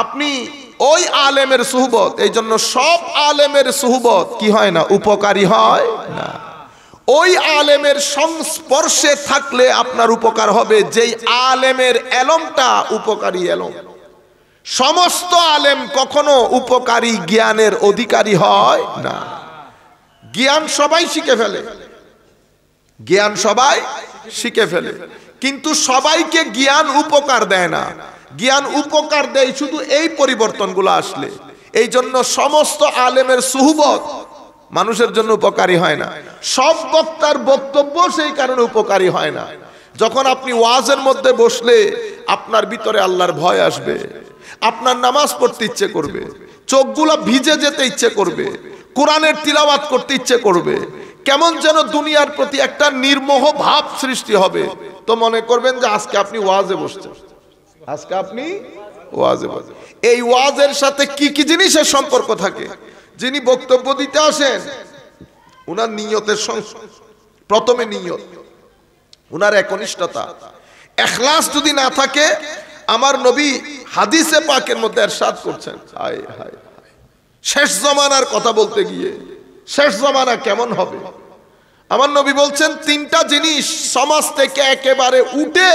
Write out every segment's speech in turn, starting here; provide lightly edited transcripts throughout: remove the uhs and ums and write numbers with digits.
আপনি ওই আলেমের সুহবত, এই জন্য সব আলেমের সুহবত কি হয় না, উপকারী হয় না। ওই আলেমের সংস্পর্শে থাকলে আপনার উপকার হবে, যেই আলেমের এলমটা উপকারী এলম। সমস্ত আলেম কখনো উপকারী জ্ঞানের অধিকারী হয় না। জ্ঞান সবাই শিখে ফেলে, জ্ঞান সবাই শিখে ফেলে, কিন্তু সবাইকে জ্ঞান উপকার দেয় না। জ্ঞান উপকার দেয় শুধু এই পরিবর্তনগুলো আসলে। এই জন্য সমস্ত আলেমের সুহবত মানুষের জন্য উপকারী হয় না। সব বক্তার বক্তব্য সেই কারণে উপকারী হয় না। যখন আপনি ওয়াজের মধ্যে বসলে আপনার ভিতরে আল্লাহর ভয় আসবে, আপনার নামাজ পড়তে ইচ্ছে করবে, চোখগুলো ভিজে যেতে ইচ্ছে করবে, কোরআনের তিলাওয়াত করতে ইচ্ছে করবে, কেমন যেন দুনিয়ার প্রতি একটা নির্মোহ ভাব সৃষ্টি হবে। তো মনে করবেন যে আজকে আপনি ওয়াজে বসছেন, আজকে আপনি ওয়াজে বসেন। এই ওয়াজের সাথে কি কি জিনিসের সম্পর্ক থাকে? যিনি বক্তব্য দিতে আসেন উনার নিয়তের প্রথমে নিয়ত, উনার একনিষ্ঠতা, ইখলাস যদি না থাকে, আমার নবী হাদিসে পাকের মধ্যে ইরশাদ করছেন, হায় হায় শেষ জমানার কথা বলতে গিয়ে শেষ জমানা কেমন হবে, আমার নবী বলছেন তিনটা জিনিস সমাজ থেকে একেবারে উঠে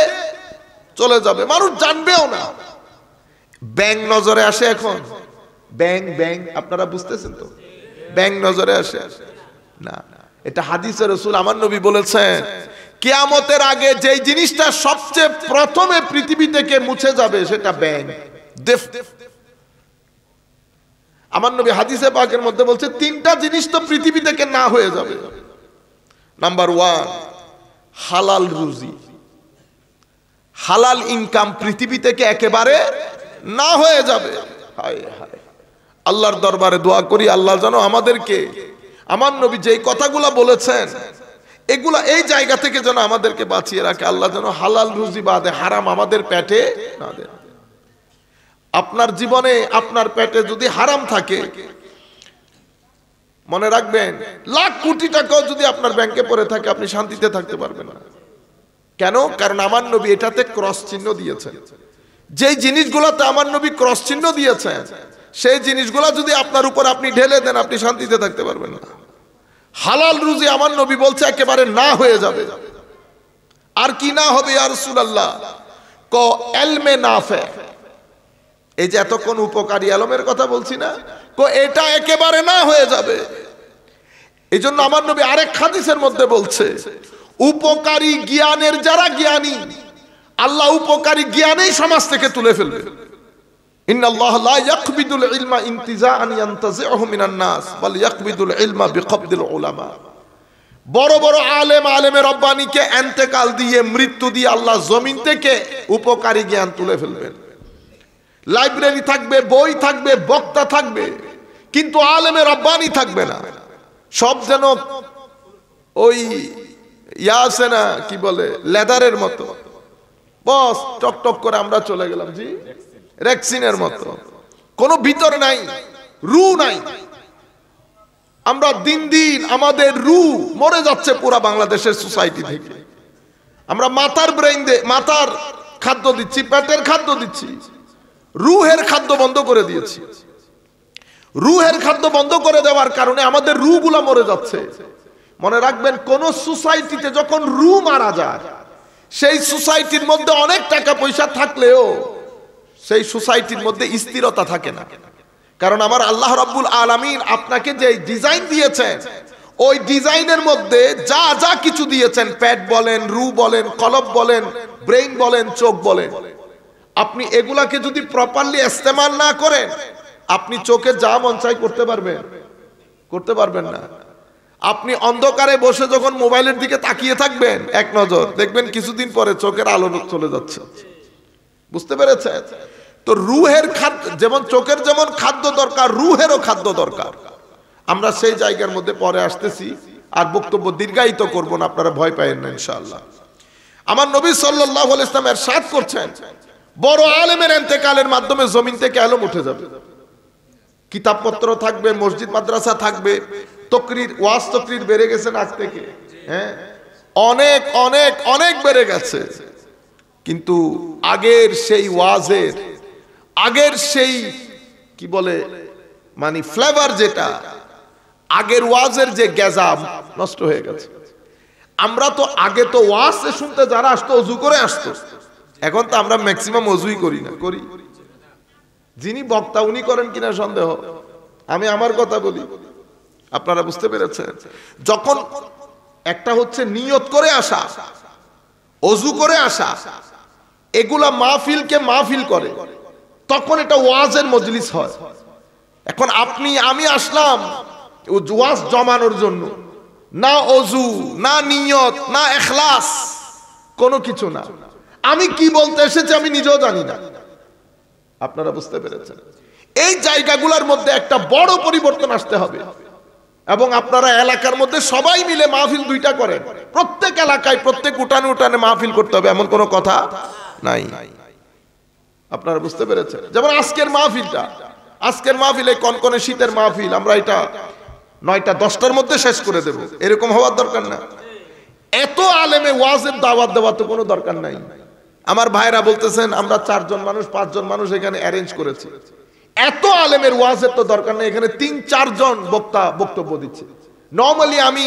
চলে যাবে, মানুষ জানবেও না। ব্যাং নজরে আসে এখন, ব্যাং ব্যাং, আপনারা বুঝতেছেন তো, ব্যাং নজরে আসে না। এটা হাদিসে রাসূল আমার নবী বলেছেন, কিয়ামতের আগে যেই জিনিসটা সবচেয়ে প্রথমে পৃথিবী থেকে মুছে যাবে সেটা ব্যাং। আমার নবী হাদিসে পাকের মধ্যে বলছে তিনটা জিনিস তো পৃথিবী থেকে না হয়ে যাবে। নাম্বার 1, হালাল রুজি, হালাল ইনকাম পৃথিবী থেকে একেবারে না হয়ে যাবে। হায় হায়, আল্লাহর দরবারে দোয়া করি আল্লাহ যেন আমাদেরকে, আমার নবী যেই কথাগুলো বলেছেন এগুলা এই জায়গা থেকে যেন আমাদেরকে বাঁচিয়ে রাখে। আল্লাহ যেন হালাল রুজি বাদে হারাম আমাদের পেটে না দেন। আপনার জীবনে আপনার পেটে যদি হারাম থাকে, মনে রাখবেন লাখ কোটি টাকাও যদি আপনার ব্যাংকে পড়ে থাকে আপনি শান্তিতে থাকতে পারবেন না। কেন? কারণ আমার নবী এটাতে ক্রস চিহ্ন দিয়েছেন। যেই জিনিসগুলোতে আমার নবী ক্রস চিহ্ন দিয়েছেন সেই জিনিসগুলো যদি আপনার উপর আপনি ঢেলে দেন আপনি শান্তিতে থাকতে পারবেন না। হালাল রুজি আমার নবী বলছে একেবারে না হয়ে যাবে। আর কি না হবে ইয়া রাসূলুল্লাহ? ক ইলমে নাফে, এই যে এতক্ষণ উপকারী আলমের কথা বলছি না, কো এটা একেবারে না হয়ে যাবে। এই জন্য আমার নবী আরেক হাদিসের মধ্যে বলছে, উপকারী জ্ঞানের যারা জ্ঞানী, আল্লাহ উপকারী জ্ঞানেই সমাজ থেকে তুলে ফেলবে। ইন্নাল্লাহ লা ইয়াকবিদুল ইলমা ইনতিজাআন ইয়ানতাজিউহু মিনান নাস বাল ইয়াকবিদুল ইলমা বিকবদিল উলামা। বড় বড় আলেম, আলেমে রব্বানিকে ইন্তেকাল দিয়ে, মৃত্যু দিয়ে আল্লাহ জমিন থেকে উপকারী জ্ঞান তুলে ফেলবেন। লাইব্রেরি থাকবে, বই থাকবে, বক্তা থাকবে, কিন্তু আলেমে রব্বানি থাকবে না। সব যেন ওই আছে না কি বলে, লেদারের মতো, বস টক টক করে আমরা চলে গেলাম, জি রেক্সিনের মতো, কোনো ভিতর নাই, রু নাই। আমরা দিন দিন আমাদের রু মরে যাচ্ছে পুরা বাংলাদেশের সোসাইটি থেকে। আমরা মাথার ব্রেইন দিয়ে মাথার খাদ্য দিচ্ছি, পেটের খাদ্য দিচ্ছি, রুহের খাদ্য বন্ধ করে দিয়েছি। রুহের খাদ্য বন্ধ করে দেওয়ার কারণে আমাদের রু গুলা মরে যাচ্ছে। মনে রাখবেন, কোন সোসাইটিতে যখন রু মারা যায় সেই সোসাইটির মধ্যে অনেক টাকা পয়সা থাকলেও সেই সোসাইটির মধ্যে স্থিরতা থাকে না। কারণ আমার আল্লাহ রাব্বুল আলামিন আপনাকে যে ডিজাইন দিয়েছেন ওই ডিজাইনের মধ্যে যা যা কিছু দিয়েছেন, পেট বলেন, রু বলেন, কলব বলেন, ব্রেইন বলেন, চোখ বলেন, আপনি এগুলাকে যদি প্রপারলি ইস্তেমাল না করেন আপনি চোখে যা মন চাই করতে পারবেন? করতে পারবেন না। আপনি অন্ধকারে বসে যখন মোবাইলের দিকে তাকিয়ে থাকবেন এক নজর, দেখবেন কিছুদিন পরে চোখের আলো চলে যাচ্ছে। বুঝতে পেরেছেন? তো রুহের খাদ্য যেমন, চোখের যেমন খাদ্য দরকার, রুহেরও খাদ্য দরকার। আমরা সেই জায়গার মধ্যে পরে আসতেছি, আর বক্তব্য দীর্ঘায়িত করব না, আপনারা ভয় পাবেন না ইনশাআল্লাহ। আমার নবী সাল্লাল্লাহু আলাইহি ওয়াসাল্লাম ইরশাদ করছেন, বড় আলেমের ইন্তেকালের মাধ্যমে জমিন থেকে আলেম উঠে যাবে, কিতাবপত্র থাকবে, মসজিদ মাদ্রাসা থাকবে, তকরির, ওয়াজ তকরির বেড়ে গেছে আজ থেকে, হ্যাঁ অনেক অনেক অনেক বেড়ে গেছে। কিন্তু আগের সেই ওয়াজের, আগের সেই কি বলে মানে ফ্লেভার, যেটা আগের ওয়াজের যে গেজাম নষ্ট হয়ে গেছে। আমরা তো আগে তো ওয়াজ শুনতে যারা আসতো অজু করে আসতো, এখন তো আমরা ম্যাক্সিমাম অজুই করি না। করি? যিনি বক্তা উনি করেন কিনা সন্দেহ। আমি আমার কথা বলি, আপনারা বুঝতে পেরেছেন? যখন একটা হচ্ছে নিয়ত করে আসা, অজু করে আসা, এগুলা মাহফিলকে মাহফিল করে, তখন এটা ওয়াজের মজলিস হয়। এখন আপনি আমি আসলাম ওয়াজ জমানোর জন্য, না অজু, না নিয়ত, না ইখলাস, কোনো কিছু না। আমি কি বলতে এসেছি আমি নিজেও জানি না। আপনারা বুঝতে পেরেছেন? এই জায়গাগুলোর মধ্যে একটা বড় পরিবর্তন আসতে হবে। এবং আপনারা এলাকার মধ্যে সবাই মিলে মাহফিল দুইটা করেন, প্রত্যেক এলাকায় প্রত্যেক উঠানে উঠানে মাহফিল করতে হবে, এমন কোনো কথা নাই। আপনারা বুঝতে পেরেছেন? যেমন আজকের মাহফিলটা, আজকের মাহফিল এই কনকনে শীতের মাহফিল, আমরা এটা 9টা 10টার মধ্যে শেষ করে দেব, এরকম হওয়ার দরকার না। এত আলেমে ওয়াজের দাওয়াত দেওয়া তো কোনো দরকার নাই। আমার ভাইরা বলতেছেন আমরা 4 জন মানুষ 5 জন মানুষ এখানে অ্যারেঞ্জ করেছি, এত আলেমের ওয়াজের তো দরকার নেই। এখানে 3-4 জন বক্তা বক্তব্য দিচ্ছে। নরমালি আমি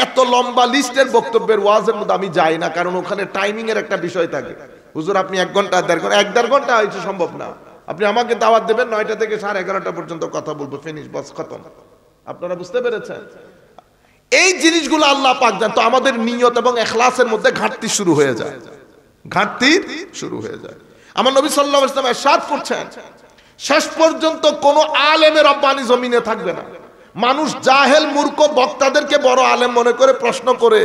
এত লম্বা লিস্টের বক্তব্যের ওয়াজের মধ্যে আমি যাই না, কারণ ওখানে টাইমিং এর একটা বিষয় থাকে। হুজুর আপনি 1 ঘন্টা 1.5 ঘন্টা হয়তো সম্ভব না, আপনি আমাকে দাওয়াত দেবেন 9টা থেকে 11:30 পর্যন্ত কথা বলবো, ফিনিশ, বাস খতম। আপনারা বুঝতে পেরেছেন? এই জিনিসগুলো আল্লাহ পাক জানেন। তো আমাদের নিয়ত এবং ইখলাসের মধ্যে ঘাটতি শুরু হয়ে যায়, ঘাটতি শুরু হয়ে যায়। আমার নবী সাল্লাল্লাহু আলাইহি ওয়াসাল্লাম ইরশাদ করছেন, শেষ পর্যন্ত কোন আলেমে রব্বানি জমিনে থাকবে না। মানুষ জাহেল মূর্খ বক্তাদেরকে বড় আলেম মনে করে প্রশ্ন করে,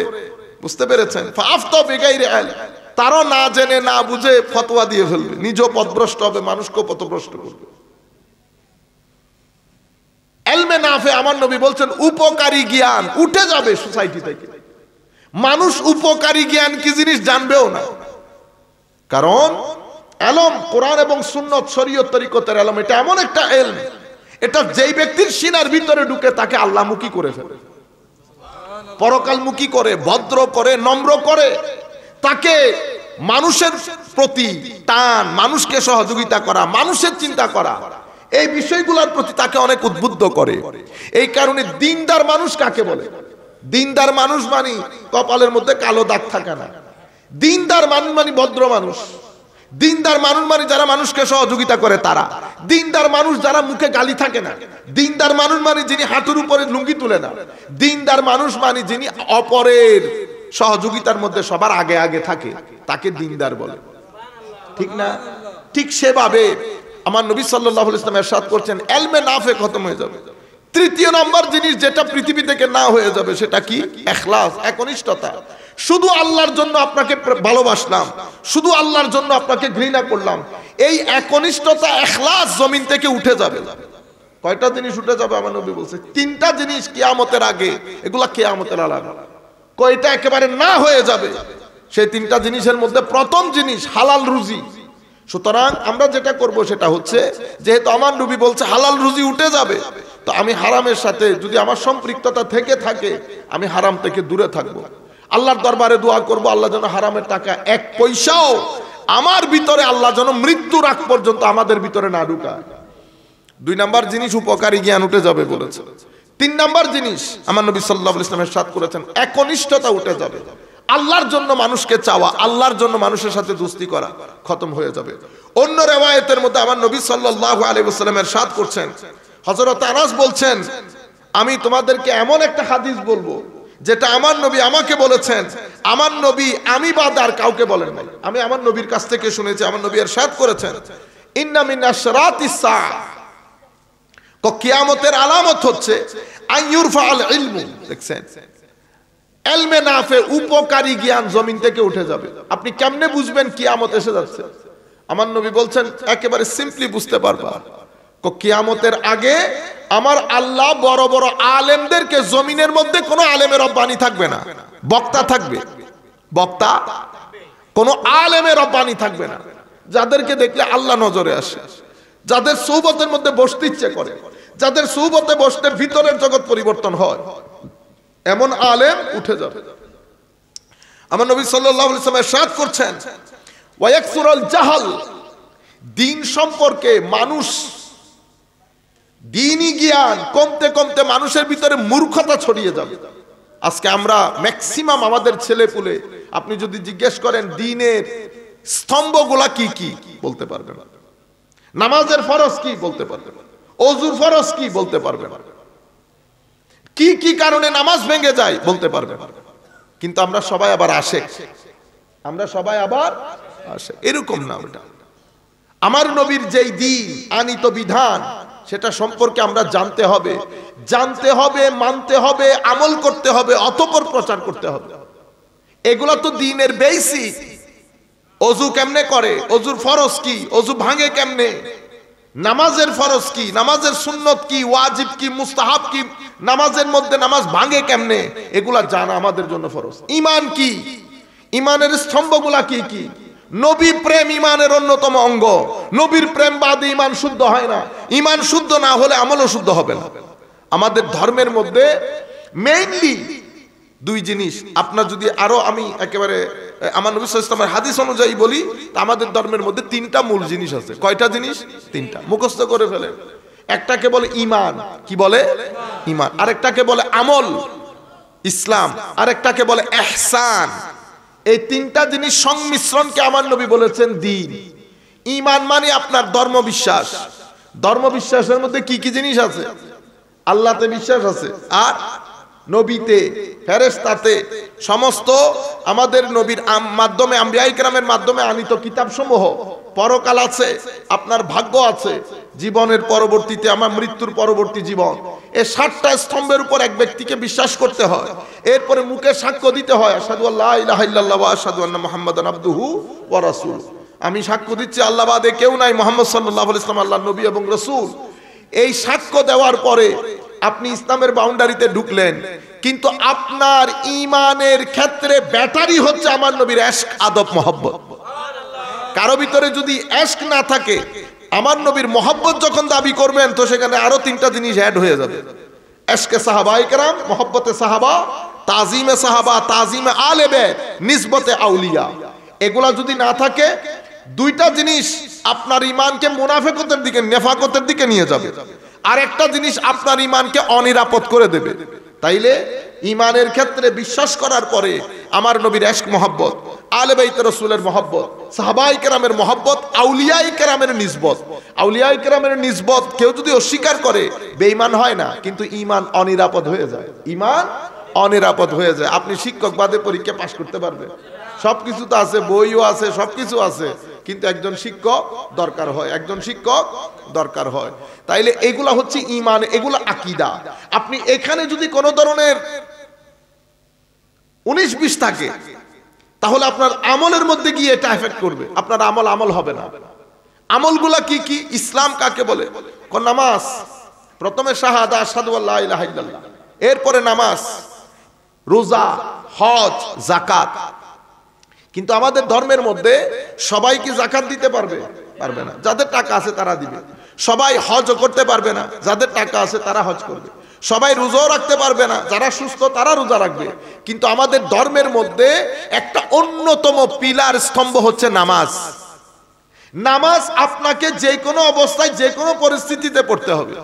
বুঝতে পেরেছেন? ফাফতা বিগাইরি ইলম, তারা না জেনে না বুঝে ফতোয়া দিয়ে ফেলবে, নিজেও পথভ্রষ্ট হবে, মানুষকেও পথভ্রষ্ট করবে। ইলমে নাফে আমার নবী বলছেন উপকারী জ্ঞান উঠে যাবে সোসাইটি থেকে। মানুষ উপকারী জ্ঞান কি জিনিস জানবেও না, কারণ ইলম কোরআন এবং সুন্নাত শরীয়ত তরিকতের ইলম এটা এমন একটা ইলম, এটা যেই ব্যক্তির সিনার ভিতরে ঢুকে তাকে আল্লাহমুখী করে ফেলে, পরকালমুখী করে, ভদ্র করে, নম্র করে, তাকে মানুষের প্রতি টান, মানুষকে সহযোগিতা করা, মানুষের চিন্তা করা, এই বিষয়গুলোর প্রতি তাকে অনেক উদ্বুদ্ধ করে। এই কারণে দিনদার মানুষ কাকে বলে? দিনদার মানুষ মানে কপালের মধ্যে কালো দাগ থাকে না। দিনদার মানুষ মানে ভদ্র মানুষ। দিনদার মানুষ মানে যারা মানুষকে সহযোগিতা করে তারা। দিনদার মানুষ যারা মুখে গালি থাকে না। দিনদার মানুষ মানে যিনি হাঁটুর উপরে লুঙ্গি তুলে না। দিনদার মানুষ মানে যিনি অপরের সহযোগিতার মধ্যে সবার আগে আগে থাকে, তাকে দিনদার বলে, ঠিক না? ঠিক সেভাবে আমার নবী সাল্লাল্লাহু আলাইহি ওয়াসাল্লাম ইরশাদ করছেন ইলমে নাফে খতম হয়ে যাবে। তৃতীয় নম্বর জিনিস যেটা পৃথিবী থেকে না হয়ে যাবে সেটা কি? ইখলাস, একনিষ্ঠতা। শুধু আল্লাহর জন্য আপনাকে ভালোবাসলাম, শুধু আল্লাহর জন্য আপনাকে ঘৃণা করলাম, এই একনিষ্ঠতা ইখলাস জমিন থেকে উঠে যাবে। কয়টা জিনিস উঠে যাবে? আমার নবী বলছে 3টা জিনিস কিয়ামতের আগে, এগুলা কিয়ামতের আলাদা। কয়টা একেবারে না হয়ে যাবে? সেই 3টা জিনিসের মধ্যে প্রথম জিনিস হালাল রুজি। সুতরাং আমরা যেটা করব সেটা হচ্ছে, যেহেতু আমার নবী বলছে হালাল রুজি উঠে যাবে, তো আমি হারামের সাথে যদি আমার সম্পৃক্ততা থেকে থাকে আমি হারাম থেকে দূরে থাকবো। আল্লাহর দরবারে দোয়া করব আল্লাহ যেন হারামের টাকা 1 পয়সাও আমার ভিতরে, আল্লাহ যেন মৃত্যুর আগ পর্যন্ত আমাদের ভিতরে না ঢুকায়। 2 নাম্বার জিনিস উপকারী জ্ঞান উঠে যাবে বলেছে। 3 নাম্বার জিনিস আমার নবী সাল্লাল্লাহু আলাইহি ওয়াসাল্লাম ইরশাদ করেছেন একনিষ্ঠতা উঠে যাবে। আল্লাহর জন্য মানুষকে চাওয়া, আল্লাহর জন্য মানুষের সাথে দোস্তি করা খতম হয়ে যাবে। অন্য রিওয়ায়াতের মধ্যে আমার নবী সাল্লাল্লাহু আলাইহি ওয়াসাল্লাম ইরশাদ করছেন, হযরত আনাস বলছেন, আমি তোমাদেরকে এমন একটা হাদিস বলবো যেটা আমার নবী আমাকে বলেছেন, আমার নবী আমি বাদ আর কাউকে বলেন নাই, আমি আমার নবীর কাছ থেকে শুনেছি। আমার নবী ইরশাদ করেছেন, ইন্না মিন আশরাতিস সাআ, কিয়ামতের আলামত হচ্ছে আইয়ুরফাল ইলমু। দেখছেন, ইলমে নাফে উপকারী জ্ঞান জমিন থেকে উঠে যাবে। আপনি কেমনে বুঝবেন কিয়ামত এসে যাচ্ছে? আমার নবী বলছেন একেবারে সিম্পলি বুঝতে পারবা, কিয়ামতের আগে আমার আল্লাহ বড় বড় আলেমদেরকে, জমিনের মধ্যে কোনো আলেমের রব্বানি থাকবে না, বক্তা থাকবে, বক্তা, কোনো আলেমের রব্বানি থাকবে না, যাদেরকে দেখলে আল্লাহ নজরে আসে, যাদের সুহবতের মধ্যে বসতে ইচ্ছে করে, যাদের সুহবতে বসতে ভিতরের জগৎ পরিবর্তন হয়, এমন আলেম উঠে যাবে। আমার নবী সাল্লাল্লাহু আলাইহি ওয়াসাল্লাম ইরশাদ করছেন, ওয়া ইয়াকসুরুল জাহাল, দিন সম্পর্কে মানুষ দিনই জ্ঞান কমতে কমতে মানুষের ভিতরে মূর্খতা ছড়িয়ে যাবে। আজকে আমরা ম্যাক্সিমাম আমাদের ছেলেপুলে আপনি যদি জিজ্ঞেস করেন দিনের স্তম্ভগুলা কি কি বলতে পারবে না, নামাজের ফরজ কি বলতে পারবে না, ওযুর ফরজ কি বলতে পারবে না, কি কি কারণে নামাজ ভেঙে যায় বলতে পারবে না। কিন্তু আমরা সবাই আবার আশেক, আমরা সবাই আবার আশেক। এরকম না, ওটা আমার নবীর যেই দিন আনিত বিধান সেটা সম্পর্কে আমরা জানতে হবে, মানতে হবে, আমল করতে হবে, অতঃপর প্রচার করতে হবে। এগুলা তো দ্বীনের বেসিক। ওযু কেমনে করে, ওযুর ফরজ কি, ওযু ভাঙে কেমনে, নামাজের ফরজ কি, নামাজের সুন্নত কি, ওয়াজিব কি, মুস্তাহাব কি, নামাজের মধ্যে নামাজ ভাঙে কেমনে, এগুলা জানা আমাদের জন্য ফরজ। ঈমান কি, ঈমানের স্তম্ভগুলা কি কি, নবী প্রেম ঈমানের অন্যতম অঙ্গ। নবীর প্রেম বাদে ঈমান শুদ্ধ হয় না, ঈমান শুদ্ধ না হলে আমলও শুদ্ধ হবে না। আমাদের ধর্মের মধ্যে মেইনলি দুই জিনিস। আপনার যদি আরো আমি একেবারে আমার নবী সাল্লাল্লাহু আলাইহি ওয়াসাল্লামের হাদিস অনুযায়ী বলি, আমাদের ধর্মের মধ্যে তিনটা মূল জিনিস আছে। কয়টা জিনিস? তিনটা। মুখস্থ করে ফেলেন। একটাকে বলে ঈমান, কি বলে? ঈমান। আরেকটাকে বলে আমল, ইসলাম। আরেকটাকে বলে ইহসান। এই তিনটা জিনিস সংমিশ্রণকে আমার নবী বলেছেন দ্বীন। ঈমান মানে আপনার ধর্মবিশ্বাস। ধর্মবিশ্বাসের মধ্যে কি কি জিনিস আছে? আল্লাহতে বিশ্বাস আছে, আর নবীতে, ফেরেশতাতে, সমস্ত আমাদের নবীর মাধ্যমে, আম্বিয়া ইকরামের মাধ্যমে আনিত কিতাবসমূহ, পরকাল আছে, আপনার ভাগ্য আছে, জীবনের পরবর্তীতে আমার মৃত্যুর পরবর্তী জীবন। এই 7টা স্তম্ভের উপর এক ব্যক্তিকে বিশ্বাস করতে হয়। এরপরে মুখে সাক্ষ্য দিতে হয়, আশহাদু আল্লা ইলাহা ইল্লাল্লাহ ওয়া আশহাদু আন্না মুহাম্মাদান আবদুহু ওয়া রাসূলুহু। আমি সাক্ষ্য দিচ্ছি আল্লাহ বাদে কেউ নাই, মুহাম্মদ সাল্লাল্লাহু আলাইহি ওয়াসাল্লাম আল্লাহর নবী এবং রাসূল। এই সাক্ষ্য দেওয়ার পরে আপনি ইসলামের বাউন্ডারিতে ঢুকলেন, কিন্তু আপনার ঈমানের ক্ষেত্রে ব্যাটারি হচ্ছে আমার নবীর ইশক, আদব, মহব্বত। কারো ভিতরে যদি ইশক না থাকে, আমার নবীর মহব্বত যখন দাবি করবেন, তো সেখানে আরো তিনটা জিনিস অ্যাড হয়ে যাবে। ইশকে সাহাবায়ে কেরাম, মহব্বতে সাহাবা, তাজিমে সাহাবা, তাজিমে আলে বেত, নিসবতে আউলিয়া। এগুলা যদি না থাকে, দুইটা জিনিস আপনার ঈমানকে মুনাফিকতের দিকে, নেফাকতের দিকে নিয়ে যাবে। আর একটা জিনিস আপনার ঈমানকে অনিরাপদ করে দেবে। তাইলে ঈমানের ক্ষেত্রে বিশ্বাস করার পরে আমার নবীর ইশক, মহব্বত, আলে বাইত রাসূলের মহব্বত, সাহাবায়ে কেরামের মহব্বত, আউলিয়ায়ে কেরামের নিসবত। আউলিয়ায়ে কেরামের নিসবত কেউ যদি অস্বীকার করে, বেঈমান হয় না, কিন্তু ঈমান অনিরাপদ হয়ে যায়। ঈমান অনিরাপদ হয়ে যায়। আপনি শিক্ষক বাদে পরীক্ষা পাশ করতে পারবেন, সবকিছু তো আছে, বইও আছে, সবকিছু আছে, কিন্তু একজন শিক্ষক দরকার হয়, একজন শিক্ষক দরকার হয়। তাইলে এগুলা হচ্ছে ঈমান, এগুলা আকীদা। আপনি এখানে যদি কোনো ধরনের 19-20 থাকে, তাহলে আপনার আমলের মধ্যে গিয়ে এটা এফেক্ট করবে, আপনার আমল হবে না। আমলগুলা কি কি? ইসলাম কাকে বলে? নামাজ, প্রথমে শাহাদা, আশহাদু আল্লা ইলাহা ইল্লাল্লাহ, এরপরে নামাজ, রোজা, হজ, যাকাত। কিন্তু আমাদের ধর্মের মধ্যে সবাই কি যাকাত দিতে পারবে? পারবে না। যাদের টাকা আছে তারা দিবে। সবাই হজও করতে পারবে না, যাদের টাকা আছে তারা হজ করবে। সবাই রোজাও রাখতে পারবে না, যারা সুস্থ তারা রোজা রাখবে। কিন্তু আমাদের ধর্মের মধ্যে একটা অন্যতম পিলার, স্তম্ভ হচ্ছে নামাজ। নামাজ আপনাকে যে কোনো অবস্থায়, যে কোনো পরিস্থিতিতে পড়তে হবে।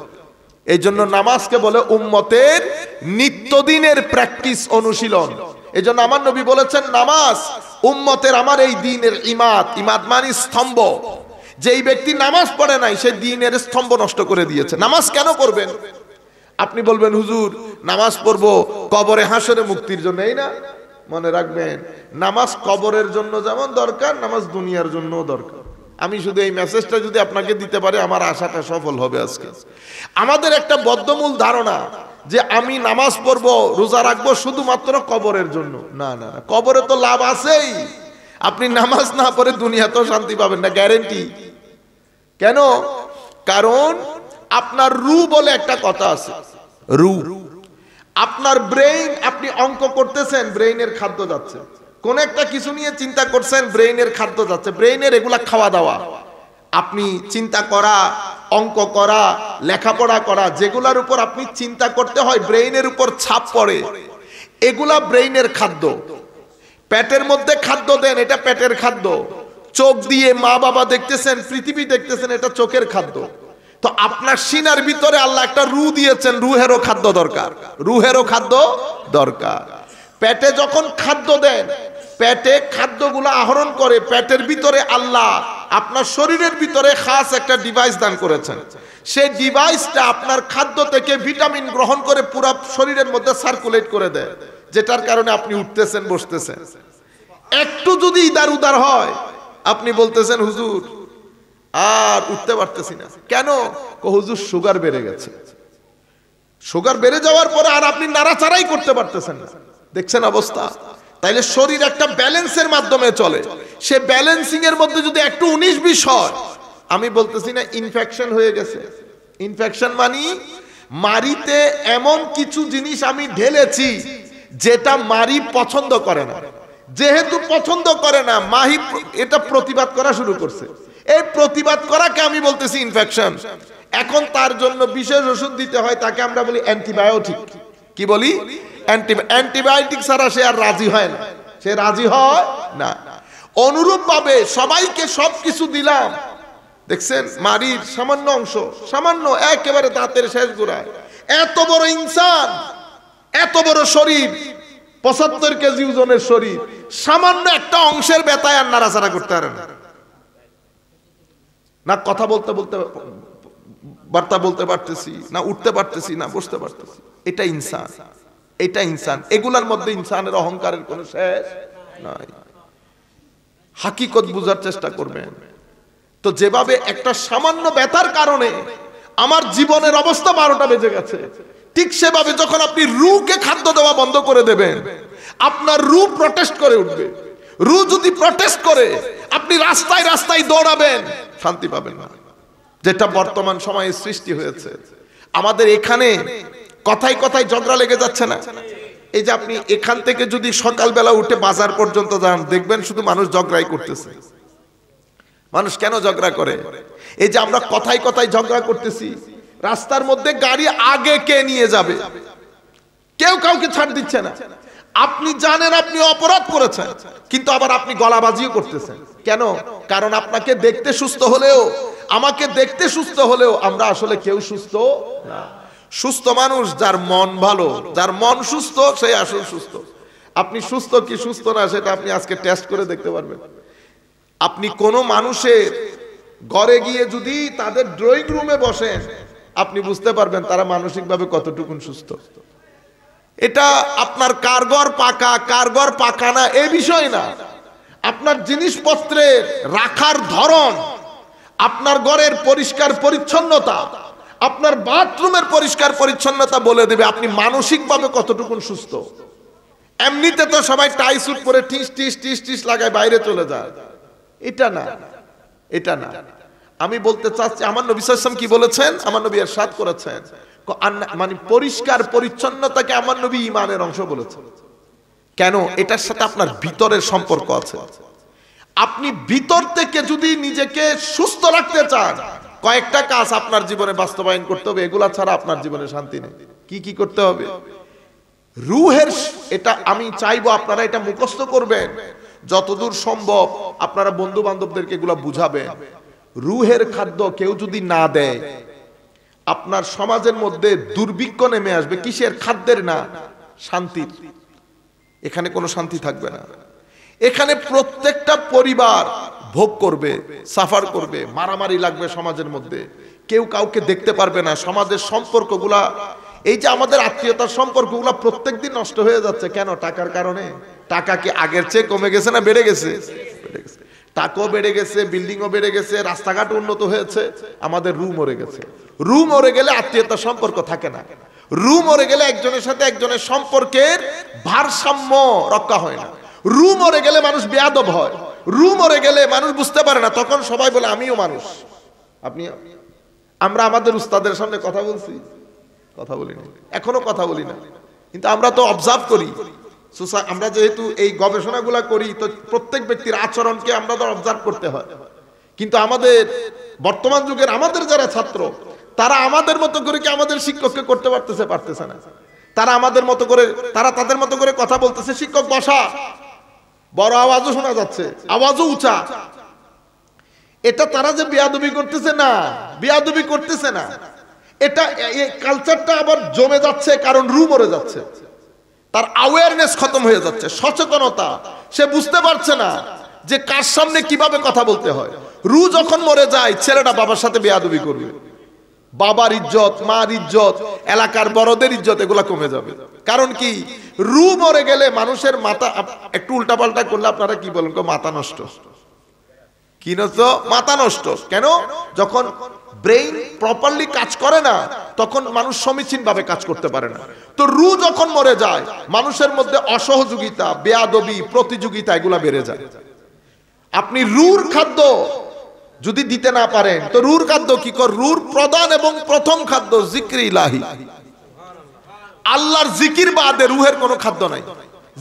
এই জন্য নামাজকে বলে উম্মতের নিত্যদিনের প্র্যাকটিস, অনুশীলন। এই জন্য আমার নবী বলেছেন, নামাজ উম্মতের আমার এই দ্বীনের ইমাদ। ইমাদ মানে স্তম্ভ। যেই ব্যক্তি নামাজ পড়ে নাই, সে দ্বীনের স্তম্ভ নষ্ট করে দিয়েছে। নামাজ কেন করবেন? আপনি বলবেন, হুজুর নামাজ পড়বো কবরে হাসরে মুক্তির জন্য। এই না, মনে রাখবেন, নামাজ কবরের জন্য যেমন দরকার, নামাজ দুনিয়ার জন্যও দরকার। আমি শুধু এই মেসেজটা যদি আপনাকে দিতে পারি, আমার আশাটা সফল হবে আজকে। আমাদের একটা বদ্ধমূল ধারণা যে আমি নামাজ পড়বো, রোজা রাখবো শুধুমাত্র কবরের জন্য। না না, কবরে তো লাভ আছেই। আপনি নামাজ না পড়ে দুনিয়াতেও শান্তি পাবেন না, গ্যারেন্টি। কেন? কারণ আপনার রু বলে একটা কথা আছে, রু। আপনার ব্রেইন, আপনি অঙ্ক করতেছেন, ব্রেইনের খাদ্য যাচ্ছে। কোন একটা কিছু নিয়ে চিন্তা করছেন, ব্রেইনের খাদ্য যাচ্ছে। ব্রেইনের এগুলা খাওয়া দাওয়া। আপনি চিন্তা করা, অঙ্ক করা, লেখাপড়া করা, যেগুলার উপর আপনি চিন্তা করতে হয়, ব্রেইনের উপর ছাপ পড়ে, এগুলা ব্রেইনের খাদ্য। পেটের মধ্যে খাদ্য দেন, এটা পেটের খাদ্য। চোখ দিয়ে মা বাবা দেখতেছেন, পৃথিবী দেখতেছেন, এটা চোখের খাদ্য। তো আপনার সিনার ভিতরে আল্লাহ একটা রু দিয়েছেন, রুহেরও খাদ্য দরকার, রুহেরও খাদ্য দরকার। পেটে যখন খাদ্য দেন, পেটে খাদ্যগুলো আহরণ করে, পেটের ভিতরে আল্লাহ আপনার শরীরের ভিতরে খাস একটা ডিভাইস দান করেছেন। সেই ডিভাইসটা আপনার খাদ্য থেকে ভিটামিন গ্রহণ করে পুরো শরীরের মধ্যে সার্কুলেট করে দেয়, যেটার কারণে আপনি উঠতেছেন, বসতেছেন। একটু যদি ইদার উদার হয়, আপনি বলতেছেন হুজুর আর উঠতে পারতেছি না। কেন? হুজুর সুগার বেড়ে গেছে। সুগার বেড়ে যাওয়ার পরে আর আপনি নাড়াচাড়াই করতে পারতেছেন না। দেখছেন অবস্থা? তাইলে শরীর একটা ব্যালেন্সের মাধ্যমে চলে। সে ব্যালেন্সিং এর মধ্যে যদি একটু 19-20 হয়, আমি বলতেছি না ইনফেকশন হয়ে গেছে। ইনফেকশন মানে মারিতে এমন কিছু জিনিস আমি ঢেলেছি যেটা মারি পছন্দ করে না। যেহেতু পছন্দ করে না, মাহি এটা প্রতিবাদ করা শুরু করছে। এই প্রতিবাদ করাকে আমি বলতেছি ইনফেকশন। এখন তার জন্য বিশেষ ওষুধ দিতে হয়, তাকে আমরা বলি অ্যান্টিবায়োটিক। কি বলি? অ্যান্টিবায়োটিক ছাড়া সে আর রাজি হয় না, সে রাজি হয় না। অনুরূপ ভাবে সবাইকে সবকিছু দিলাম, দেখছেন মারির সামান্য অংশ, সামান্য একেবারে দাঁতের শেষ গোড়ায়, এত বড় ইনসান, এত বড় শরীর, 75 কেজি ওজনের শরীর, সামান্য একটা অংশের ব্যথায় আর নাড়াচাড়া করতে পারে না, না কথা বলতে বলতে বার্তা বলতে পারতেছি না, উঠতে পারতেছি না, বসতে পারতেছি। এটা ইনসান, এটা ইনসান। এগুলার মধ্যে ইনসানের অহংকারের কোনো শেষ নাই। হাকিকত বুঝার চেষ্টা করবেন। তো যেভাবে একটা সামান্য ব্যথার কারণে আমার জীবনের অবস্থা 12টা বেজে গেছে, ঠিক সেভাবে যখন আপনি রুকে খাদ্য দেওয়া বন্ধ করে দেবেন, আপনার রু প্রটেস্ট করে উঠবে। রু যদি প্রটেস্ট করে, আপনি রাস্তায় রাস্তায় দৌড়াবেন, শান্তি পাবেন না। যেটা বর্তমান সময়ে সৃষ্টি হয়েছে আমাদের এখানে, কথায় কথায় ঝগড়া লেগে যাচ্ছে না? এই যে আপনি এখান থেকে যদি সকালবেলা উঠে বাজার পর্যন্ত যান, দেখবেন শুধু মানুষ ঝগড়াই করতেছে। মানুষ কেন ঝগড়া করে? এই যে আমরা কথায় কথায় ঝগড়া করতেছি, রাস্তার মধ্যে গাড়ি আগে কে নিয়ে যাবে, কেউ কাউকে ছাড় দিচ্ছে না। আপনি জানেন আপনি অপরাধ করেছেন, কিন্তু আবার আপনি গলাবাজিও করতেছেন। কেন? কারণ আপনাকে দেখতে সুস্থ হলেও, আমাকে দেখতে সুস্থ হলেও আমরা আসলে কেউ সুস্থ না। সুস্থ মানুষ যার মন ভালো, যার মন সুস্থ, সেই আসলে সুস্থ। আপনি সুস্থ কি সুস্থ না সেটা আপনি আজকে টেস্ট করে দেখতে পারবেন। আপনি কোনো মানুষের ঘরে গিয়ে যদি তাদের ড্রয়িং রুমে বসেন, আপনি বুঝতে পারবেন তারা মানসিকভাবে কতটুকুন সুস্থ। এটা আপনার কারগর পাকা, কারগর পাকা না এই বিষয় না, আপনার জিনিসপত্রের রাখার ধরন, আপনার ঘরের পরিষ্কার পরিচ্ছন্নতা, আপনার বাথরুমের পরিষ্কার পরিচ্ছন্নতা বলে দেবে আপনি মানসিকভাবে কতটুকুন সুস্থ। এমনিতে তো সবাই টাই স্যুট পরে টিস টিস টিস টিস লাগায় বাইরে চলে যায়। এটা না, এটা না। আমি বলতে চাচ্ছি আমার নবী সাল্লাল্লাহু আলাইহি ওয়াসাল্লাম কি বলেছেন, আমার নবী ইরশাদ করেছেন, মানে পরিষ্কার পরিচ্ছন্নতাকে আমার নবী ঈমানের অংশ বলেছেন। কেন? এটার সাথে আপনার ভিতরের সম্পর্ক আছে। আপনি ভিতর থেকে যদি নিজেকে সুস্থ রাখতে চান, কয়েকটা কাজ আপনার জীবনে বাস্তবায়ন করতে হবে। এগুলা ছাড়া আপনার জীবনে শান্তি নেই। কি কি করতে হবে? রুহের, এটা আমি চাইবো আপনারা এটা মুখস্থ করবেন, যতদূর সম্ভব আপনারা বন্ধু বান্ধবদেরকে এগুলা বুঝাবেন। রুহের খাদ্য কেউ যদি না দেয়, আপনার সমাজের মধ্যে দুর্ভিক্ষ নেমে আসবে। কিসের? খাদ্যের না, শান্তির। এখানে কোনো শান্তি থাকবে না। এখানে প্রত্যেকটা পরিবার ভোগ করবে, সাফার করবে, মারামারি লাগবে সমাজের মধ্যে, কেউ কাউকে দেখতে পারবে না। সমাজের সম্পর্কগুলা, এই যে আমাদের আত্মীয়তার সম্পর্কগুলা প্রত্যেকদিন নষ্ট হয়ে যাচ্ছে। কেন? টাকার কারণে। টাকা কি আগের চেয়ে কমে গেছে না বেড়ে গেছে? বেড়ে গেছে। টাকাও বেড়ে গেছে, বিল্ডিংও বেড়ে গেছে, রাস্তাঘাট উন্নত হয়েছে, আমাদের রু মরে গেছে। রু মরে গেলে আত্মীয়তার সম্পর্ক থাকে না। রু মরে গেলে একজনের সাথে একজনের সম্পর্কের ভারসাম্য রক্ষা হয় না। রু মরে গেলে মানুষ বেয়াদব হয়। রু মরে গেলে মানুষ বুঝতে পারে না, তখন সবাই বলে আমিও মানুষ। আপনি, আমরা আমাদের উস্তাদের সামনে কথা বলছি, কথা বলি না, এখনো কথা বলি না, কিন্তু আমরা তো অবজার্ভ করি। আমরা যেহেতু এই গবেষণাগুলা করি, তো প্রত্যেক ব্যক্তির আচরণকে আমরা তো অবজার্ভ করতে হয়। কিন্তু আমাদের বর্তমান যুগের আমাদের যারা ছাত্র, তারা আমাদের মতো করে কি আমাদের শিক্ষককে করতে পারতেছে না। তারা আমাদের মতো করে, তারা তাদের মতো করে কথা বলতেছে। শিক্ষক বসা, বড় আওয়াজও শোনা যাচ্ছে, আওয়াজও উঁচা, এটা তারা যে বেয়াদবি করতেছে না, বেয়াদবি করতেছে না, এটা এই কালচারটা আবার জমে যাচ্ছে, কারণ রু মরে যাচ্ছে, তার অ্যাওয়ারনেস খতম হয়ে যাচ্ছে, সচেতনতা, সে বুঝতে পারছে না যে কার সামনে কিভাবে কথা বলতে হয়। রু যখন মরে যায়, ছেলেটা বাবার সাথে বেয়াদবি করবে, বাবার ইজ্জত, মার ইজ্জত, এলাকার বড়দের ইজ্জত, এগুলা কমে যাবে। কারণ কি, রু মরে গেলে মানুষের মাথা একটু উল্টাপাল্টা করলে আপনারা কি বলেন, মাথা নষ্ট। কি নষ্ট? মাথা নষ্ট। কেন? যখন ব্রেইন প্রপারলি কাজ করে না, তখন মানুষ সমীচীন ভাবে কাজ করতে পারে না। তো রু যখন মরে যায়, মানুষের মধ্যে অসহযোগিতা, বেয়াদবি, প্রতিযোগিতা এগুলা বেড়ে যায়। আপনি রুর খাদ্য যদি দিতে না পারেন, তো রুর খাদ্য কি কর? রুর প্রধান এবং প্রথম খাদ্য জিক্র ইলাহি, আল্লাহর জিকির বাদে রুহের কোনো খাদ্য নাই।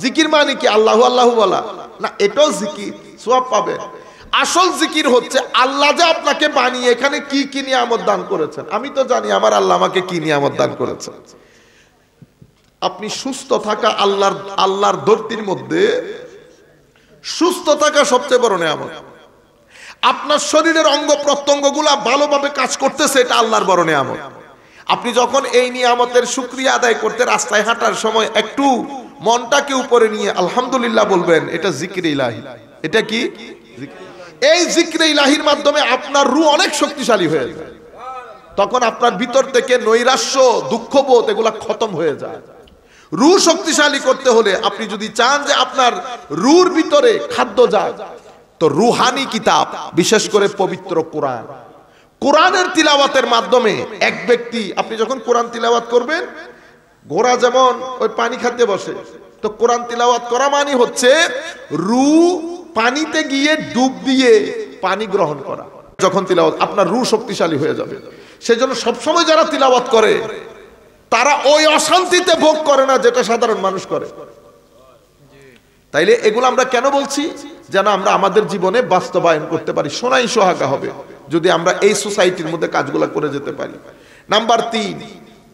জিকির মানে কি? আল্লাহু আল্লাহু বলা না, এটাও জিকির, সওয়াব পাবে। আসল জিকির হচ্ছে আল্লাহ যে আপনাকে বানিয়ে এখানে কি কি নিয়ামত দান করেছেন। আমি তো জানি আমার আল্লাহ আমাকে কি নিয়ামত দান করেছেন। আপনি সুস্থ থাকা, আল্লাহর ধরতির মধ্যে সুস্থ থাকা সবচেয়ে বড় নিয়ামত। আপনার শরীরের অঙ্গ প্রত্যঙ্গগুলা ভালোভাবে কাজ করতেছে, এটা আল্লাহর বড় নিয়ামত। আপনি যখন এই নিয়ামতের শুকরিয়া আদায় করতে রাস্তায় হাঁটার সময় একটু মনটাকে উপরে নিয়ে আলহামদুলিল্লাহ বলবেন, এটা জিকির ইলাহি। এটা কি? এই জিকির ইলাহির মাধ্যমে আপনার রূহ অনেক শক্তিশালী হয়ে যায়। তখন আপনার ভিতর থেকে নৈরাশ্য, দুঃখবোধ এগুলা খতম হয়ে যায়। রূহ শক্তিশালী করতে হলে আপনি যদি চান যে আপনার রূহর ভিতরে খাদ্য যায়, তো রুহানি কিতাব, বিশেষ করে পবিত্র কোরআন, কোরআনের তিলাওয়াতের মাধ্যমে এক ব্যক্তি, আপনি যখন কোরআন তিলাওয়াত করবেন, ঘোড়া যেমন ওই পানি খাতে বসে, তো কোরআন তিলাওয়াত করা মানে হচ্ছে রূহ পানিতে গিয়ে ডুব দিয়ে পানি গ্রহণ করা। যখন তিলাওয়াত, আপনার রূহ শক্তিশালী হয়ে যাবে। সেজন্য সবসময় যারা তিলাওয়াত করে তারা ওই অশান্তিতে ভোগ করে না যেটা সাধারণ মানুষ করে। তাইলে এগুলো আমরা কেন বলছি? যেন আমরা আমাদের জীবনে বাস্তবায়ন করতে পারি। সোনাই সোহাগা হবে যদি আমরা এই সোসাইটির মধ্যে কাজগুলো করে যেতে পারি। নাম্বার 3,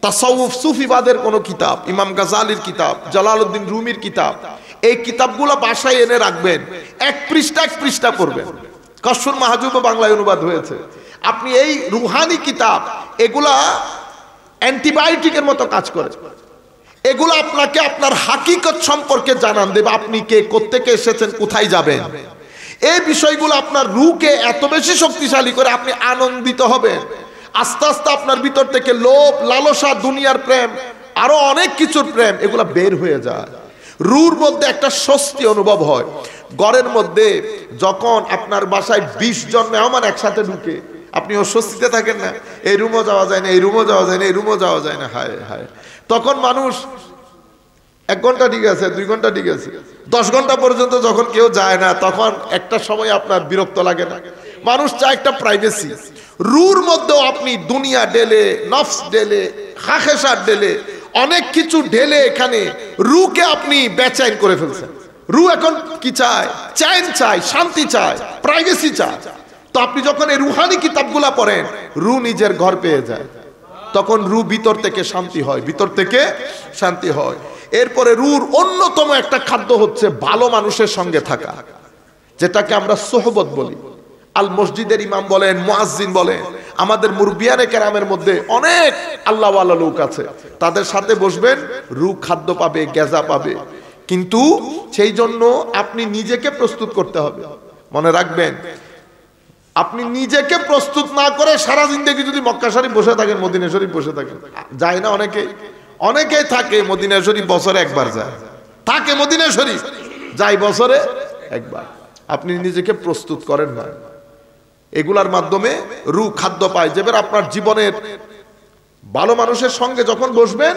তাসাউফ, সুফিবাদের কোন কিতাব, ইমাম গাজালির কিতাব, জালালউদ্দিন রুমির কিতাব, এই কিতাবগুলো বাসায় এনে রাখবেন, এক পৃষ্ঠা পড়বেন। কসফুল মাহজুব বাংলায় অনুবাদ হয়েছে। আপনি এই রুহানি কিতাব, এগুলা অ্যান্টিবায়োটিকের মতো কাজ করে। এগুলো আপনাকে আপনার হাকিকত সম্পর্কে জানান দেবে, আপনি কে, কোত্থেকে এসেছেন, কোথায় যাবেন। এই বিষয়গুলো আপনার রূহকে এত বেশি শক্তিশালী করে, আপনি আনন্দিত হবেন। আস্তে আস্তে আপনার ভিতর থেকে লোভ, লালসা, দুনিয়ার প্রেম, আরো অনেক কিছুর প্রেম, এগুলা বের হয়ে যায়। রূহর মধ্যে একটা স্বস্তি অনুভব হয়। ঘরের মধ্যে যখন আপনার বাসায় 20 জন মেহমান একসাথে ঢুকে, আপনি অস্বস্তিতে থাকেন না, এই রুমও যাওয়া যায় না, এই রুমও যাওয়া যায় না, এই রুমও যাওয়া যায় না, হায় হায়। তখন মানুষ 1 ঘন্টা ঠিক আছে, 2 ঘন্টা ঠিক আছে, 10 ঘন্টা পর্যন্ত যখন কেউ যায় না, তখন একটা সময় আপনার বিরক্ত লাগে না? মানুষ চায় একটা প্রাইভেসি। রুর মধ্যেও আপনি দুনিয়া ঢেলে, নফস ঢেলে, খাখেসার ঢেলে, অনেক কিছু ঢেলে এখানে রুকে আপনি বেচैन করে ফেলছেন। রু এখন কি চায়? চैन চায়, শান্তি চায়, প্রাইভেসি চায়। তো আপনি যখন এই রুহানি কিতাবগুলা পড়েন, রু নিজের ঘর পেয়ে যায়। তখন রু ভিতর থেকে শান্তি হয়, ভিতর থেকে শান্তি হয়। এরপরে রুর অন্যতম একটা খাদ্য হচ্ছে ভালো মানুষের সঙ্গে থাকা, যেটাকে আমরা সোহবত বলি। আল মসজিদের ইমাম বলেন, মুয়াজ্জিন বলেন, আমাদের মুরব্বিয়ানে কেরামের মধ্যে অনেক আল্লাহওয়ালা লোক আছে, তাদের সাথে বসবেন, রু খাদ্য পাবে, গেজা পাবে। কিন্তু সেই জন্য আপনি নিজেকে প্রস্তুত করতে হবে। মনে রাখবেন, আপনি নিজেকে প্রস্তুত না করে সারা জিন্দেগি যদি মক্কা শরীফ বসে থাকেন, মদিনা শরীফ বসে থাকেন, যায় না অনেকেই থাকে মদিনা শরীফ বছরে একবার যায়, থাকে মদিনা শরীফ যায় বছরে একবার। আপনি নিজেকে প্রস্তুত করেন না। এগুলার মাধ্যমে রু খাদ্য পায়। যেবার আপনার জীবনের ভালো মানুষের সঙ্গে যখন বসবেন,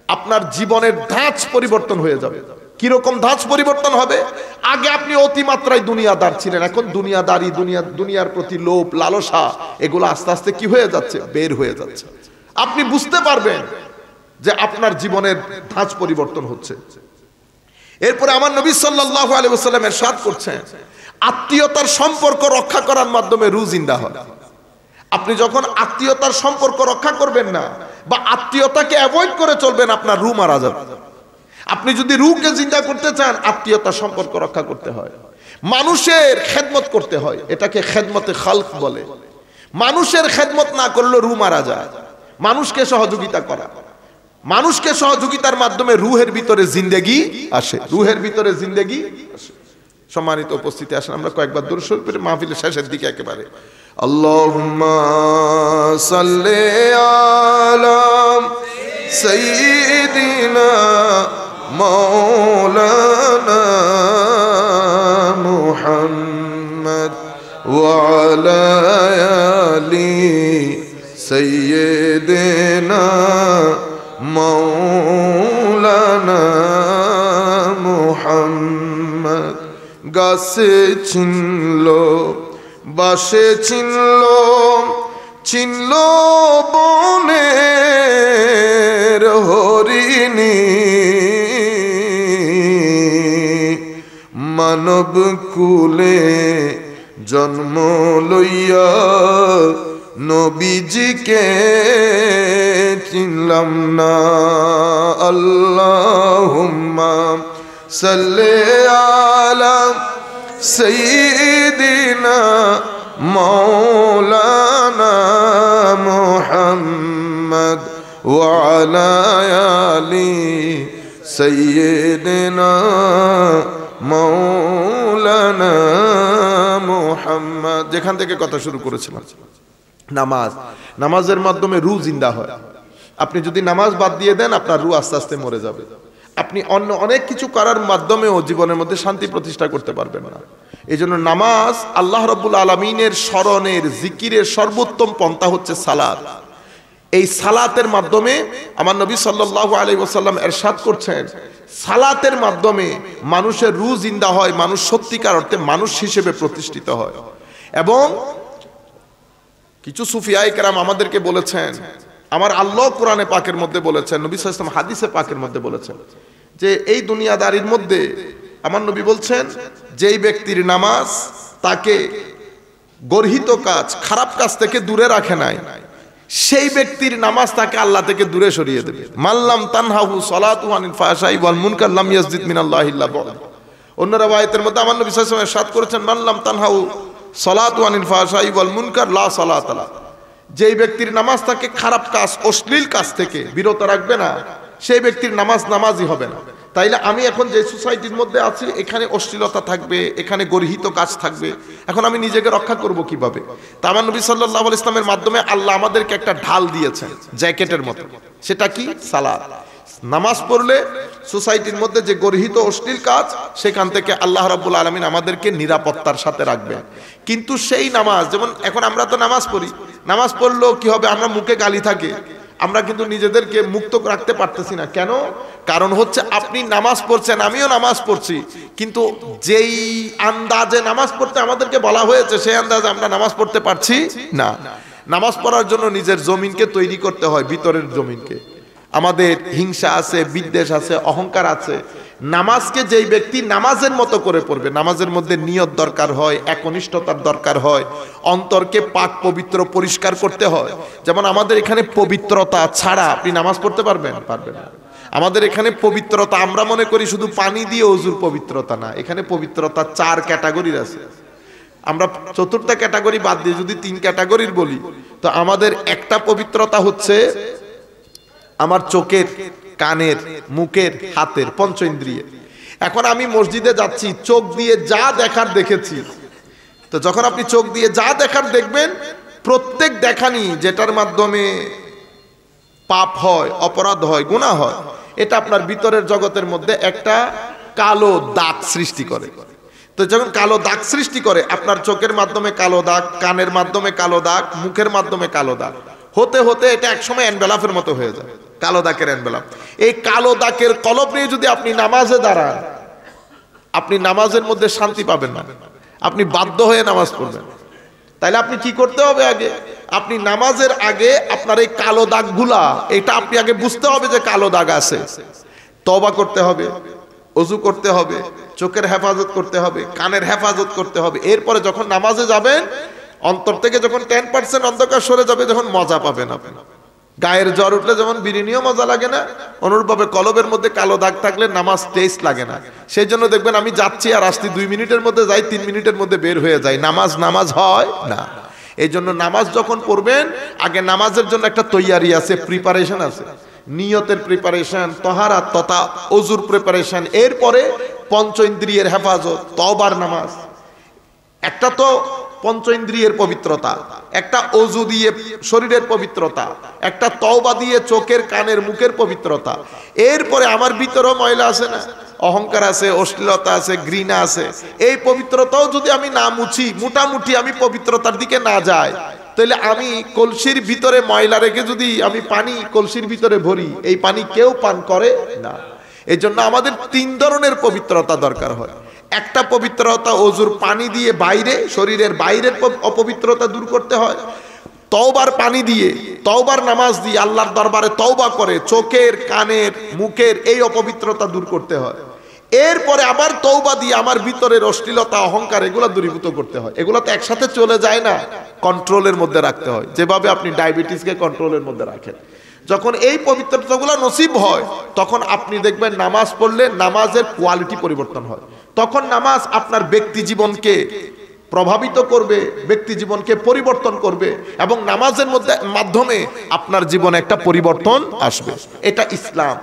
আপনার জীবনের ধাঁচ পরিবর্তন হয়ে যাবে। কিরকম ধাঁচ পরিবর্তন হবে? আগে আপনি অতিমাত্রায় দুনিয়াদার ছিলেন, এখন দুনিয়াদারি, দুনিয়ার প্রতি লোভ, লালসা, এগুলো আস্তে আস্তে কি হয়ে যাচ্ছে? বের হয়ে যাচ্ছে। আপনি বুঝতে পারবেন যে আপনার জীবনের ধাঁচ পরিবর্তন হচ্ছে। এরপরে আমার নবী সাল্লাল্লাহু আলাইহি ওয়াসাল্লাম ইরশাদ করছেন, আত্মীয়তার সম্পর্ক রক্ষা করার মাধ্যমে রু জিন্দা হয়। আপনি যখন আত্মীয়তার সম্পর্ক রক্ষা করবেন না, বা আত্মীয়তাকে অ্যাভয়েড করে চলবেন, আপনার রু মারা যাবে। আপনি যদি রুকে জিন্দা করতে চান, আত্মীয়তার সম্পর্ক রক্ষা করতে হয়। মানুষের খেদমত করতে হয়, এটাকে খেদমতে খালক বলে। মানুষের খেদমত না করলে রু মারা যায়। মানুষকে সহযোগিতা করা, মানুষকে সহযোগিতার মাধ্যমে রুহের ভিতরে জিন্দেগি আসে, রুহের ভিতরে জিন্দেগি আসে। সম্মানিত উপস্থিতি, আসেন আমরা কয়েকবার দুরূদ শরীফের মাহফিলের শেষের দিকে একেবারে আল্লাহুম্মা সাল্লি আলা সাইয়্যিদিনা মাওলানা মুহাম্মদ ওয়া আলা আলি সাইয়্যিদিনা মাওলানা মুহাম্মদ। গাছে চিনলো, বাসে চিনলো, চিনলো বনের হরিণী, মানব কুলে জন্ম লইয়া নবীজিকে চিনলাম না। আল্লাহুম্মা সাল্লি আলা সাইয়্যিদিনা মাওলানা মুহাম্মদ ওয়া আলা আলি সাইয়্যিদিনা মাওলানা মুহাম্মদ। যেখান থেকে কথা শুরু করেছিলাম, নামাজ, নামাজের মাধ্যমে রূহ জিন্দা হয়। আপনি যদি নামাজ বাদ দিয়ে দেন, আপনার রূহ আস্তে আস্তে মরে যাবে। আপনি অন্য অনেক কিছু করার মাধ্যমেও জীবনের মধ্যে শান্তি প্রতিষ্ঠা করতে পারবেন না। এই জন্য নামাজ আল্লাহ রাব্বুল আলামিনের স্মরণের, জিকিরের সর্বোত্তম পন্থা হচ্ছে সালাত। এই সালাতের মাধ্যমে আমার নবী সাল্লাল্লাহু আলাইহি ওয়াসাল্লাম ইরশাদ করছেন, সালাতের মাধ্যমে মানুষের রূহ জিন্দা হয়, মানুষ সত্যিকার অর্থে মানুষ হিসেবে প্রতিষ্ঠিত হয়। এবং কিছু সুফিয়ায়ে কেরাম আমাদেরকে বলেছেন, আমার আল্লাহ কোরআনে পাকের মধ্যে বলেছেন, নবী সাল্লাল্লাহু আলাইহি ওয়াসাল্লাম হাদিসে পাকের মধ্যে বলেছেন যে এই দুনিয়াদারির মধ্যে আমার নবী বলছেন, যেই ব্যক্তির নামাজ তাকে গর্হিত কাজ, খারাপ কাজ থেকে দূরে রাখে নাই, সেই ব্যক্তির নামাজ তাকে আল্লাহ থেকে দূরে সরিয়ে দেবে। মাল্লাম তানহাহু সালাতু আনিল ফাহশাই ওয়াল মুনকার লাম ইয়াজদিদ মিনাল্লাহি ইল্লা বু'দ। অন্য রাওয়ায়াতের মধ্যে আমার নবী সাল্লাল্লাহু আলাইহি ওয়াসাল্লাম ইরশাদ করেছেন, মাল্লাম তানহাহু সালাতু আনিল ফাহশাই ওয়াল মুনকার লা সালাত লা। যেই ব্যক্তির নামাজ তাকে খারাপ কাজ, অশ্লীল কাজ থেকে বিরত রাখবে না, সেই ব্যক্তির নামাজ নামাজই হবে না। তাইলে আমি এখন যে সোসাইটির মধ্যে আছি, এখানে অশ্লীলতা থাকবে, এখানে গর্হিত কাজ থাকবে, এখন আমি নিজেকে রক্ষা করব কিভাবে? তা আমার নবী সাল্লাল্লাহু আলাইহি ওয়াসাল্লামের মাধ্যমে আল্লাহ আমাদেরকে একটা ঢাল দিয়েছেন জ্যাকেটের মতো, সেটা কি? সালাত। নামাজ পড়লে সোসাইটির মধ্যে যে গর্হিত অশ্লীল কাজ, সেখান থেকে আল্লাহ রাব্বুল আলামিন আমাদেরকে নিরাপত্তার সাথে রাখবেন। কিন্তু সেই নামাজ, যেমন এখন আমরা তো নামাজ পড়ি, নামাজ পড়লেও কি হবে, আমরা মুখে গালি থাকে, আমরা কিন্তু নিজেদেরকে মুক্ত রাখতে পারতেছি না। কেন? কারণ হচ্ছে আপনি নামাজ পড়ছেন, আমিও নামাজ পড়ছি, কিন্তু যেই আন্দাজে নামাজ পড়তে আমাদেরকে বলা হয়েছে, সেই আন্দাজে আমরা নামাজ পড়তে পারছি না। নামাজ পড়ার জন্য নিজের জমিনকে তৈরি করতে হয়, ভিতরের জমিনকে। আমাদের হিংসা আছে, বিদ্বেষ আছে, অহংকার আছে। নামাজকে যেই ব্যক্তি নামাজের মতো করে পড়বে, নামাজের মধ্যে নিয়ত দরকার হয়, একনিষ্ঠতার দরকার হয়, অন্তরকে পাক পবিত্র পরিষ্কার করতে হয়। যেমন আমাদের এখানে পবিত্রতা ছাড়া আপনি নামাজ পড়তে পারবেন না। আমাদের এখানে পবিত্রতা, আমরা মনে করি শুধু পানি দিয়ে ওযুর পবিত্রতা না, এখানে পবিত্রতা 4 ক্যাটাগরির আছে। আমরা চতুর্থ ক্যাটাগরি বাদ দিয়ে যদি 3 ক্যাটাগরির বলি, তো আমাদের একটা পবিত্রতা হচ্ছে আমার চোখের, কানের, মুখের, হাতের, পঞ্চ ইন্দ্রিয়। এখন আমি মসজিদে যাচ্ছি, চোখ দিয়ে যা দেখার দেখেছি। তো যখন আপনি চোখ দিয়ে যা দেখার দেখবেন, প্রত্যেক দেখানি যেটার মাধ্যমে পাপ হয়, অপরাধ হয়, গুনাহ হয়, এটা আপনার ভিতরের জগতের মধ্যে একটা কালো দাগ সৃষ্টি করে। তো যখন কালো দাগ সৃষ্টি করে, আপনার চোখের মাধ্যমে কালো দাগ, কানের মাধ্যমে কালো দাগ, মুখের মাধ্যমে কালো দাগ, হতে হতে এটা একসময় এনভেলাপের মতো হয়ে যায়, কালো দাগের এনভেলাপ। এই কালো দাগের কলব নিয়ে যদি আপনি নামাজে দাঁড়ান, আপনি নামাজের মধ্যে শান্তি পাবেন না, আপনি বাধ্য হয়ে নামাজ পড়বেন। তাইলে আপনি কি করতে হবে? আগে আপনি নামাজের আগে আপনার এই কালো দাগগুলা, এটা আপনি আগে বুঝতে হবে যে কালো দাগ আছে, তওবা করতে হবে, ওযু করতে হবে, চোখের হেফাজত করতে হবে, কানের হেফাজত করতে হবে। এরপরে যখন নামাজে যাবেন, অন্তর থেকে যখন 10% অন্ধকার সরে যাবে, যখন মজা পাবেন আপনি, গায়ের জ্বর উঠলে যেমন বিরিয়ানিও মজা লাগে না, অনুরূপভাবে কলবের মধ্যে কালো দাগ থাকলে নামাজ টেস্ট লাগে না। সেই জন্য দেখবেন আমি যাচ্ছি আর আসছি 2 মিনিটের মধ্যে যাই, 3 মিনিটের মধ্যে বের হয়ে যায়, নামাজ হয় না। এই জন্য নামাজ যখন পড়বেন আগে নামাজের জন্য একটা তৈয়ারি আছে, প্রিপারেশন আছে, নিয়তের প্রিপারেশন, তহারাত তথা ওযুর প্রিপারেশন, এরপরে পঞ্চ ইন্দ্রিয়ের হেফাজত, তওবার নামাজ। একটা তো পঞ্চ ইন্দ্রিয়ের পবিত্রতা, একটা ওযু দিয়ে শরীরের পবিত্রতা, একটা তওবা দিয়ে চোখের কানের মুখের পবিত্রতা। এরপরে আমার ভিতরেও ময়লা আছে না, অহংকার আছে, অশ্লীলতা আছে, ঘৃণা আছে। এই পবিত্রতাও যদি আমি না মুছি, মোটামুটি আমি পবিত্রতার দিকে না যাই, তাহলে আমি কলসির ভিতরে ময়লা রেখে যদি আমি পানি কলসির ভিতরে ভরি, এই পানি কেউ পান করে না। এই জন্য আমাদের 3 ধরনের পবিত্রতা দরকার হয়। একটা পবিত্রতা ওযুর পানি দিয়ে বাইরে, শরীরের বাইরের অপবিত্রতা দূর করতে হয়। তওবার পানি দিয়ে, তওবার নামাজ দিয়ে আল্লাহর দরবারে তওবা করে চোখের কানের মুখের এই অপবিত্রতা দূর করতে হয়। এরপরে আবার তওবা দিয়ে আমার ভিতরের অশ্লীলতা, অহংকার এগুলো দূরীভূত করতে হয়। এগুলো তো একসাথে চলে যায় না, কন্ট্রোলের মধ্যে রাখতে হয়। যেভাবে আপনি ডায়াবেটিসকে কন্ট্রোলের মধ্যে রাখেন, যখন এই পবিত্রতাগুলো নসিব হয় তখন আপনি দেখবেন নামাজ পড়লে নামাজের কোয়ালিটি পরিবর্তন হয়। তখন নামাজ আপনার ব্যক্তি জীবনকে প্রভাবিত করবে, ব্যক্তি জীবনকে পরিবর্তন করবে, এবং নামাজের মাধ্যমে আপনার জীবনে একটা পরিবর্তন আসবে। এটা ইসলাম।